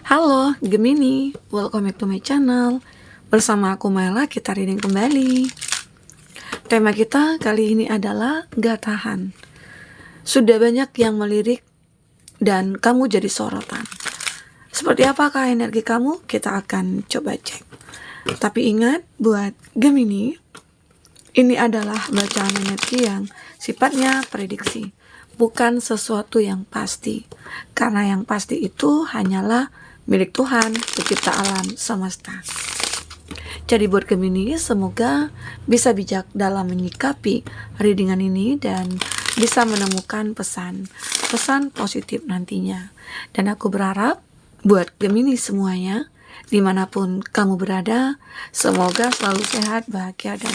Halo Gemini, welcome back to my channel. Bersama aku Mela, kita reading kembali. Tema kita kali ini adalah gak tahan. Sudah banyak yang melirik dan kamu jadi sorotan. Seperti apakah energi kamu? Kita akan coba cek. Tapi ingat, buat Gemini, ini adalah bacaan energi yang sifatnya prediksi, bukan sesuatu yang pasti. Karena yang pasti itu hanyalah milik Tuhan, pencipta alam semesta. Jadi buat Gemini, semoga bisa bijak dalam menyikapi readingan ini dan bisa menemukan pesan positif nantinya. Dan aku berharap buat Gemini semuanya, dimanapun kamu berada, semoga selalu sehat, bahagia, dan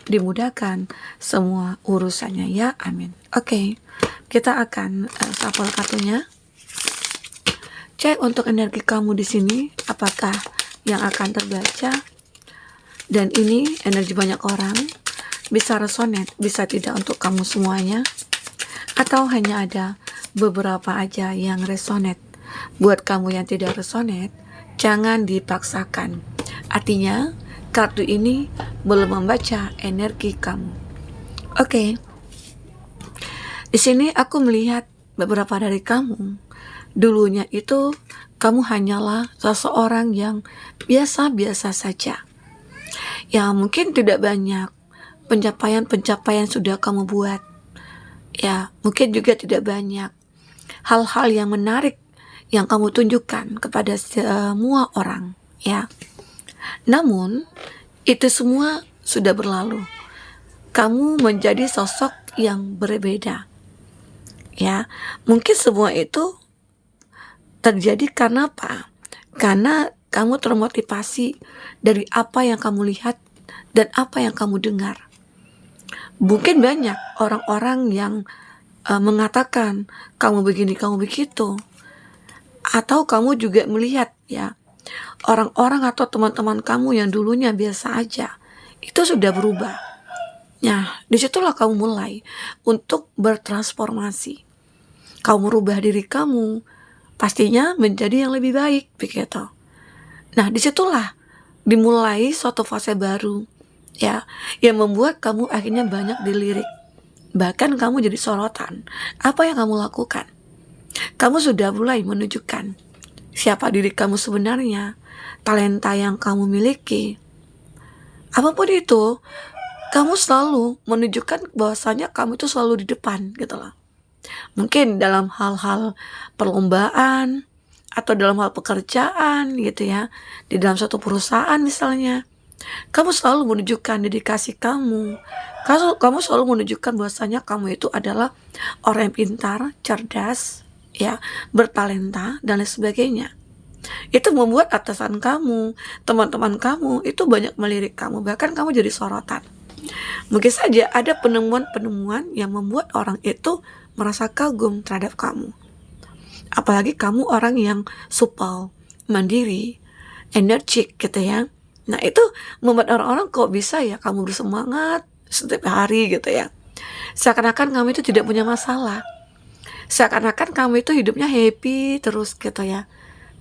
dimudahkan semua urusannya ya, amin. Oke, kita akan shuffle kartunya. Cek untuk energi kamu di sini, apakah yang akan terbaca. Dan ini energi banyak orang, bisa resonate, bisa tidak untuk kamu semuanya, atau hanya ada beberapa aja yang resonate. Buat kamu yang tidak resonate, jangan dipaksakan. Artinya, kartu ini belum membaca energi kamu. Oke. Di sini aku melihat beberapa dari kamu. Dulunya itu kamu hanyalah seseorang yang biasa-biasa saja. Ya mungkin tidak banyak pencapaian sudah kamu buat. Ya mungkin juga tidak banyak hal-hal yang menarik yang kamu tunjukkan kepada semua orang. Ya. Namun itu semua sudah berlalu. Kamu menjadi sosok yang berbeda. Ya, mungkin semua itu terjadi karena apa? Karena kamu termotivasi dari apa yang kamu lihat dan apa yang kamu dengar. Mungkin banyak orang-orang yang mengatakan kamu begini, kamu begitu. Atau kamu juga melihat ya, orang-orang atau teman-teman kamu yang dulunya biasa aja, itu sudah berubah. Nah, disitulah kamu mulai untuk bertransformasi. Kamu merubah diri kamu, pastinya menjadi yang lebih baik, begitu. Nah, disitulah dimulai suatu fase baru, ya, yang membuat kamu akhirnya banyak dilirik. Bahkan kamu jadi sorotan. Apa yang kamu lakukan? Kamu sudah mulai menunjukkan siapa diri kamu sebenarnya, talenta yang kamu miliki. Apapun itu, kamu selalu menunjukkan bahwasanya kamu itu selalu di depan, gitu loh. Mungkin dalam hal-hal perlombaan atau dalam hal pekerjaan gitu ya, di dalam suatu perusahaan misalnya, kamu selalu menunjukkan dedikasi kamu. Kamu selalu menunjukkan bahwasanya kamu itu adalah orang yang pintar, cerdas, ya, bertalenta dan lain sebagainya. Itu membuat atasan kamu, teman-teman kamu itu banyak melirik kamu, bahkan kamu jadi sorotan. Mungkin saja ada penemuan-penemuan yang membuat orang itu merasa kagum terhadap kamu. Apalagi kamu orang yang supel, mandiri, energik gitu ya. Nah itu membuat orang-orang kok bisa ya kamu bersemangat setiap hari gitu ya. Seakan-akan kamu itu tidak punya masalah. Seakan-akan kamu itu hidupnya happy terus gitu ya.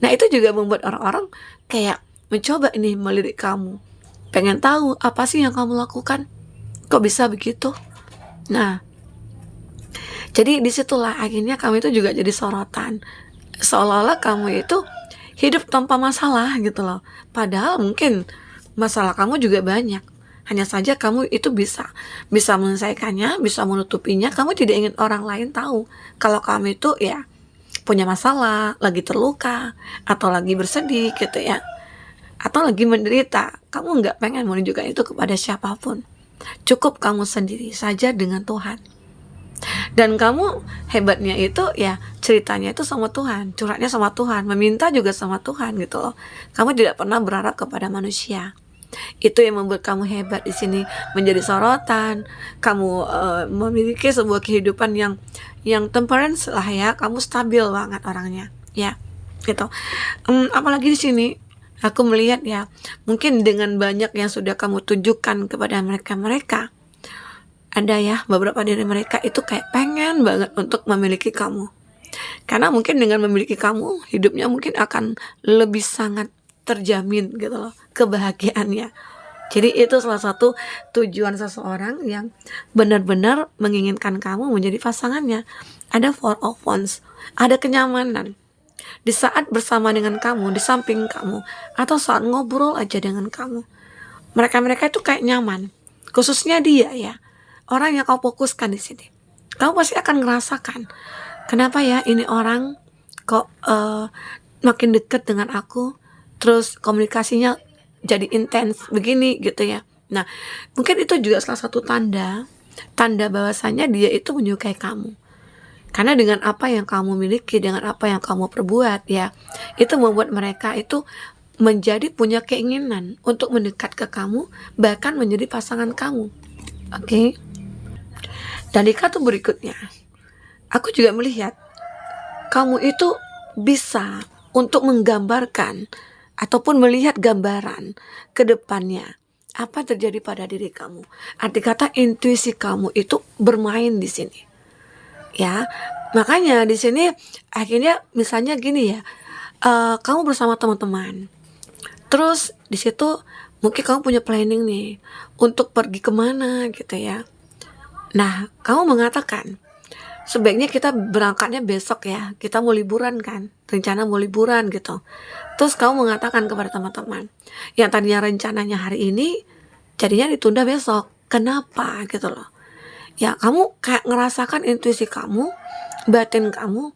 Nah itu juga membuat orang-orang kayak mencoba ini melirik kamu. Pengen tahu apa sih yang kamu lakukan? Kok bisa begitu? Nah, jadi disitulah akhirnya kamu itu juga jadi sorotan. Seolah-olah kamu itu hidup tanpa masalah gitu loh. Padahal mungkin masalah kamu juga banyak. Hanya saja kamu itu bisa menyelesaikannya, bisa menutupinya. Kamu tidak ingin orang lain tahu kalau kamu itu ya punya masalah, lagi terluka, atau lagi bersedih gitu ya, atau lagi menderita. Kamu nggak pengen menunjukkan itu kepada siapapun. Cukup kamu sendiri saja dengan Tuhan. Dan kamu hebatnya itu ya ceritanya itu sama Tuhan, curhatnya sama Tuhan, meminta juga sama Tuhan gitu loh. Kamu tidak pernah berharap kepada manusia. Itu yang membuat kamu hebat di sini, menjadi sorotan. Kamu memiliki sebuah kehidupan yang temperance lah ya, kamu stabil banget orangnya, ya gitu. Apalagi di sini aku melihat ya, mungkin dengan banyak yang sudah kamu tunjukkan kepada mereka, ada ya beberapa dari mereka itu kayak pengen banget untuk memiliki kamu. Karena mungkin dengan memiliki kamu, hidupnya mungkin akan lebih sangat terjamin gitu loh, kebahagiaannya. Jadi itu salah satu tujuan seseorang yang benar-benar menginginkan kamu menjadi pasangannya. Ada four of wands, ada kenyamanan. Di saat bersama dengan kamu, di samping kamu, atau saat ngobrol aja dengan kamu. Mereka-mereka itu kayak nyaman. Khususnya dia ya, orang yang kau fokuskan di sini. Kamu pasti akan ngerasakan, kenapa ya ini orang kok makin dekat dengan aku, terus komunikasinya jadi intens begini gitu ya. Nah, mungkin itu juga salah satu tanda bahwasanya dia itu menyukai kamu. Karena dengan apa yang kamu miliki, dengan apa yang kamu perbuat ya, itu membuat mereka itu menjadi punya keinginan untuk mendekat ke kamu, bahkan menjadi pasangan kamu. Oke. Dan di kartu berikutnya, aku juga melihat kamu itu bisa untuk menggambarkan ataupun melihat gambaran ke depannya apa terjadi pada diri kamu. Arti kata intuisi kamu itu bermain di sini. Ya, makanya di sini akhirnya misalnya gini ya, kamu bersama teman-teman, terus di situ mungkin kamu punya planning nih untuk pergi kemana gitu ya. Nah, kamu mengatakan sebaiknya kita berangkatnya besok ya, kita mau liburan kan, rencana mau liburan gitu. Terus kamu mengatakan kepada teman-teman, yang tadinya rencananya hari ini, jadinya ditunda besok. Kenapa gitu loh. Ya kamu kayak ngerasakan intuisi kamu, batin kamu,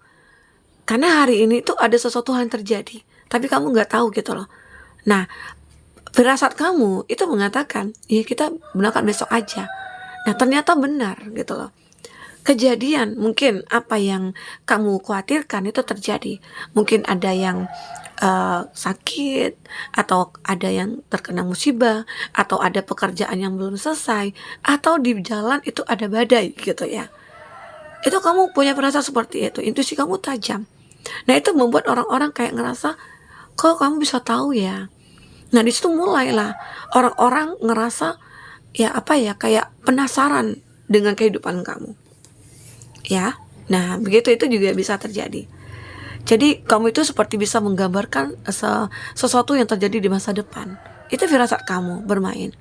karena hari ini tuh ada sesuatu hal yang terjadi, tapi kamu nggak tahu gitu loh. Nah, firasat kamu itu mengatakan, ya kita berangkat besok aja. Nah, ternyata benar gitu loh. Kejadian mungkin apa yang kamu khawatirkan itu terjadi. Mungkin ada yang sakit, atau ada yang terkena musibah, atau ada pekerjaan yang belum selesai, atau di jalan itu ada badai gitu ya. Itu kamu punya perasaan seperti itu, intuisi kamu tajam. Nah, itu membuat orang-orang kayak ngerasa, kok kamu bisa tahu ya. Nah, di situ mulailah orang-orang ngerasa ya apa ya, kayak penasaran dengan kehidupan kamu. Ya. Nah, begitu itu juga bisa terjadi. Jadi kamu itu seperti bisa menggambarkan sesuatu yang terjadi di masa depan. Itu firasat kamu bermain.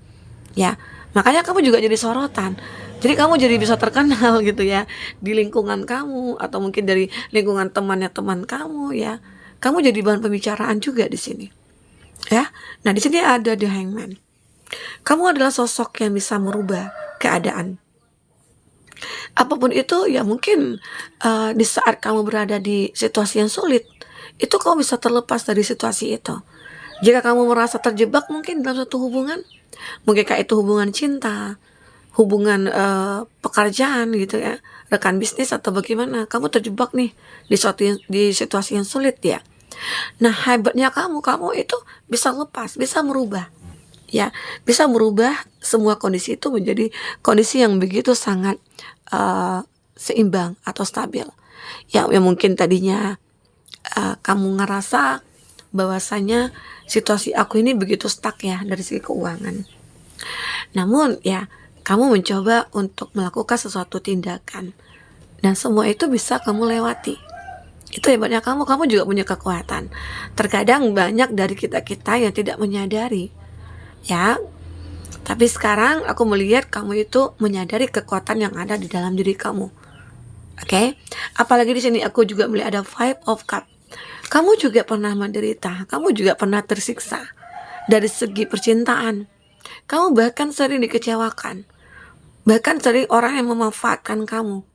Ya. Makanya kamu juga jadi sorotan. Jadi kamu jadi bisa terkenal gitu ya di lingkungan kamu, atau mungkin dari lingkungan temannya teman kamu ya. Kamu jadi bahan pembicaraan juga di sini. Ya. Nah, di sini ada The Hangman. Kamu adalah sosok yang bisa merubah keadaan. Apapun itu ya, mungkin di saat kamu berada di situasi yang sulit, itu kamu bisa terlepas dari situasi itu. Jika kamu merasa terjebak mungkin dalam satu hubungan, mungkin kayak itu hubungan cinta, hubungan pekerjaan gitu ya, rekan bisnis atau bagaimana, kamu terjebak nih di situasi yang sulit ya. Nah, hebatnya kamu itu bisa lepas, bisa merubah. Ya, bisa merubah semua kondisi itu menjadi kondisi yang begitu sangat seimbang atau stabil. Yang mungkin tadinya kamu ngerasa bahwasanya situasi aku ini begitu stuck ya dari segi keuangan. Namun ya, kamu mencoba untuk melakukan sesuatu tindakan, dan semua itu bisa kamu lewati. Itu hebatnya kamu juga punya kekuatan. Terkadang banyak dari kita-kita yang tidak menyadari. Ya, tapi sekarang aku melihat kamu itu menyadari kekuatan yang ada di dalam diri kamu. Oke? Apalagi di sini aku juga melihat ada Five of Cups. Kamu juga pernah menderita, kamu juga pernah tersiksa dari segi percintaan. Kamu bahkan sering dikecewakan. Bahkan sering orang yang memanfaatkan kamu.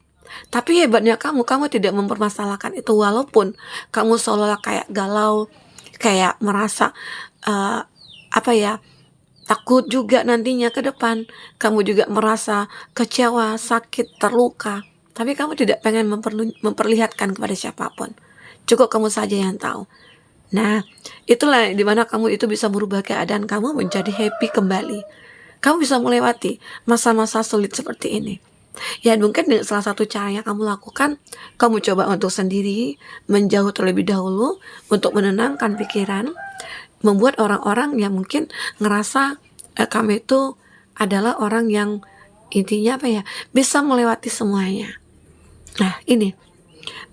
Tapi hebatnya kamu tidak mempermasalahkan itu, walaupun kamu seolah kayak galau, kayak merasa takut juga nantinya ke depan. Kamu juga merasa kecewa, sakit, terluka. Tapi kamu tidak pengen memperlihatkan kepada siapapun. Cukup kamu saja yang tahu. Nah, itulah dimana kamu itu bisa merubah keadaan kamu menjadi happy kembali. Kamu bisa melewati masa-masa sulit seperti ini. Ya, mungkin dengan salah satu cara yang kamu lakukan, kamu coba untuk sendiri menjauh terlebih dahulu untuk menenangkan pikiran, membuat orang-orang yang mungkin ngerasa kamu itu adalah orang yang intinya bisa melewati semuanya. Nah, ini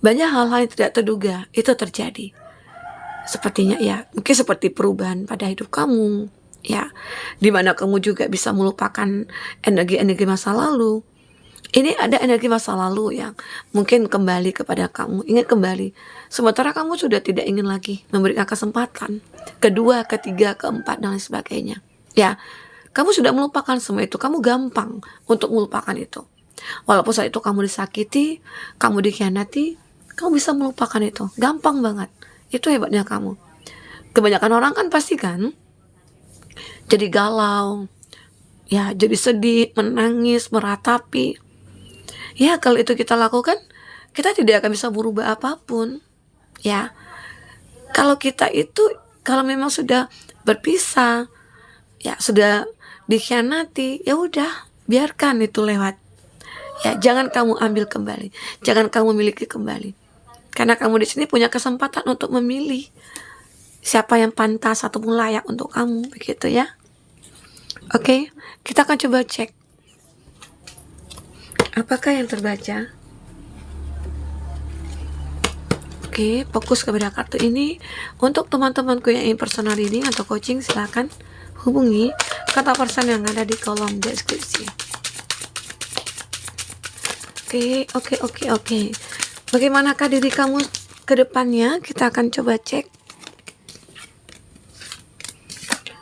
banyak hal-hal yang tidak terduga itu terjadi. Sepertinya ya, mungkin seperti perubahan pada hidup kamu, ya, dimana kamu juga bisa melupakan energi-energi masa lalu. Ini ada energi masa lalu yang mungkin kembali kepada kamu, ingin kembali. Sementara kamu sudah tidak ingin lagi memberikan kesempatan kedua, ketiga, keempat, dan lain sebagainya. Ya, kamu sudah melupakan semua itu, kamu gampang untuk melupakan itu. Walaupun saat itu kamu disakiti, kamu dikhianati, kamu bisa melupakan itu, gampang banget. Itu hebatnya kamu. Kebanyakan orang kan pasti kan jadi galau, ya, jadi sedih, menangis, meratapi. Ya, kalau itu kita lakukan, kita tidak akan bisa berubah apapun. Ya, kalau kita itu, kalau memang sudah berpisah, ya sudah dikhianati, ya udah, biarkan itu lewat. Ya, jangan kamu ambil kembali, jangan kamu miliki kembali. Karena kamu di sini punya kesempatan untuk memilih siapa yang pantas ataupun layak untuk kamu, begitu ya. Oke, kita akan coba cek apakah yang terbaca. Oke, fokus kepada kartu ini. Untuk teman-temanku yang ingin personal reading atau coaching, silakan hubungi kontak person yang ada di kolom deskripsi. Oke. Bagaimanakah diri kamu ke depannya? Kita akan coba cek.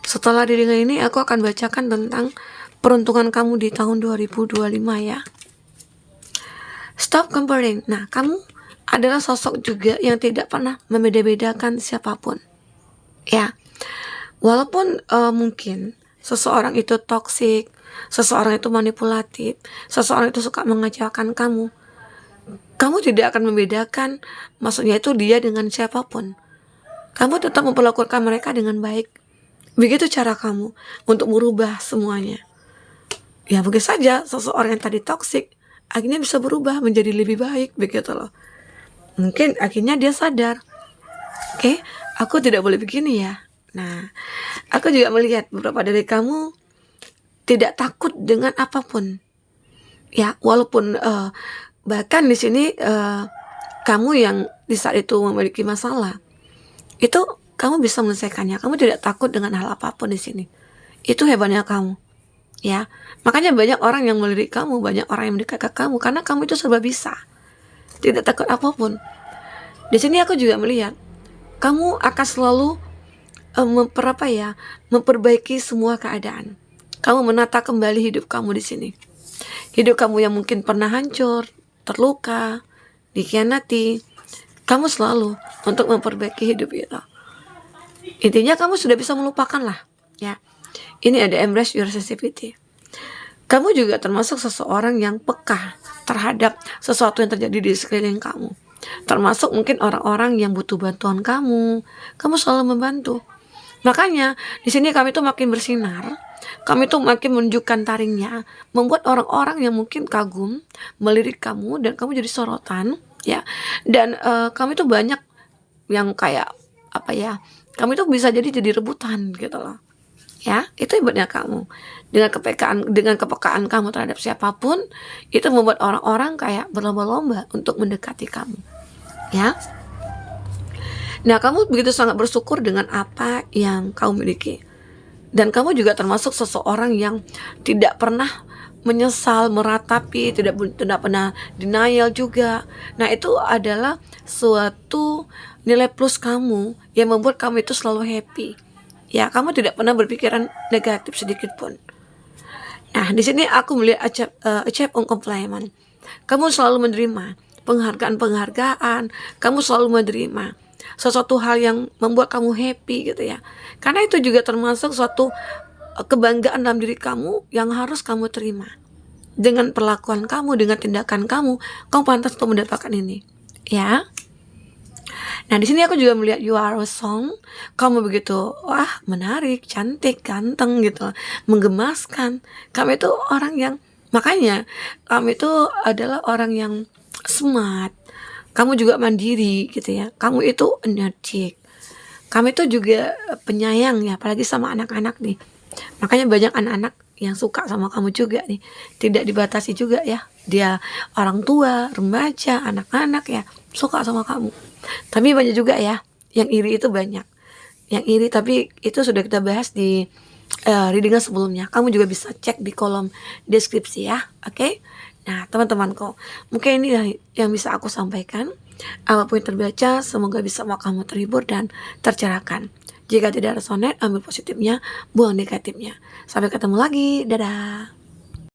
Setelah reading ini, aku akan bacakan tentang peruntungan kamu di tahun 2025 ya. Stop comparing. Nah, kamu adalah sosok juga yang tidak pernah membeda-bedakan siapapun. Ya, walaupun mungkin seseorang itu toksik, seseorang itu manipulatif, seseorang itu suka mengecewakan kamu tidak akan membedakan, maksudnya itu dia dengan siapapun. Kamu tetap memperlakukan mereka dengan baik. Begitu cara kamu untuk merubah semuanya. Ya, mungkin saja seseorang yang tadi toksik akhirnya bisa berubah menjadi lebih baik, begitu loh. Mungkin akhirnya dia sadar, oke, aku tidak boleh begini ya. Nah, aku juga melihat beberapa dari kamu tidak takut dengan apapun. Ya, walaupun bahkan di sini kamu yang di saat itu memiliki masalah, itu kamu bisa menyelesaikannya. Kamu tidak takut dengan hal apapun di sini. Itu hebatnya kamu. Ya, makanya banyak orang yang melirik kamu, banyak orang yang mendekat ke kamu karena kamu itu serba bisa. Tidak takut apapun. Di sini aku juga melihat kamu akan selalu memperbaiki semua keadaan. Kamu menata kembali hidup kamu di sini. Hidup kamu yang mungkin pernah hancur, terluka, dikhianati, kamu selalu untuk memperbaiki hidup itu. Intinya kamu sudah bisa melupakan lah, ya. Ini ada embrace your sensitivity. Kamu juga termasuk seseorang yang peka terhadap sesuatu yang terjadi di sekeliling kamu. Termasuk mungkin orang-orang yang butuh bantuan kamu selalu membantu. Makanya di sini kami tuh makin bersinar. Kami tuh makin menunjukkan taringnya, membuat orang-orang yang mungkin kagum melirik kamu dan kamu jadi sorotan, ya. Dan kami tuh banyak yang kayak kami tuh bisa jadi rebutan gitu loh. Ya, itu hebatnya kamu. Dengan kepekaan kamu terhadap siapapun, itu membuat orang-orang kayak berlomba-lomba untuk mendekati kamu. Ya. Nah, kamu begitu sangat bersyukur dengan apa yang kamu miliki. Dan kamu juga termasuk seseorang yang tidak pernah menyesal, meratapi, tidak pernah denial juga. Nah, itu adalah suatu nilai plus kamu yang membuat kamu itu selalu happy. Ya, kamu tidak pernah berpikiran negatif sedikit pun. Nah, di sini aku melihat achieve on compliment. Kamu selalu menerima penghargaan, kamu selalu menerima sesuatu hal yang membuat kamu happy gitu ya. Karena itu juga termasuk suatu kebanggaan dalam diri kamu yang harus kamu terima. Dengan perlakuan kamu, dengan tindakan kamu pantas untuk mendapatkan ini. Ya. Nah, di sini aku juga melihat you are a song. Kamu begitu, menarik, cantik, ganteng gitu, menggemaskan. Kamu itu orang yang, makanya kamu itu adalah orang yang smart. Kamu juga mandiri gitu ya. Kamu itu energik. Kamu itu juga penyayang ya, apalagi sama anak-anak nih. Makanya banyak anak-anak yang suka sama kamu juga nih. Tidak dibatasi juga ya. Dia orang tua, remaja, anak-anak ya suka sama kamu. Tapi banyak juga ya yang iri, itu banyak. Yang iri, tapi itu sudah kita bahas di readingan sebelumnya. Kamu juga bisa cek di kolom deskripsi ya. Oke? Nah, teman-temanku, mungkin ini yang bisa aku sampaikan. Apapun yang terbaca, semoga bisa membuat kamu terhibur dan tercerahkan. Jika tidak resonate, ambil positifnya, buang negatifnya. Sampai ketemu lagi. Dadah.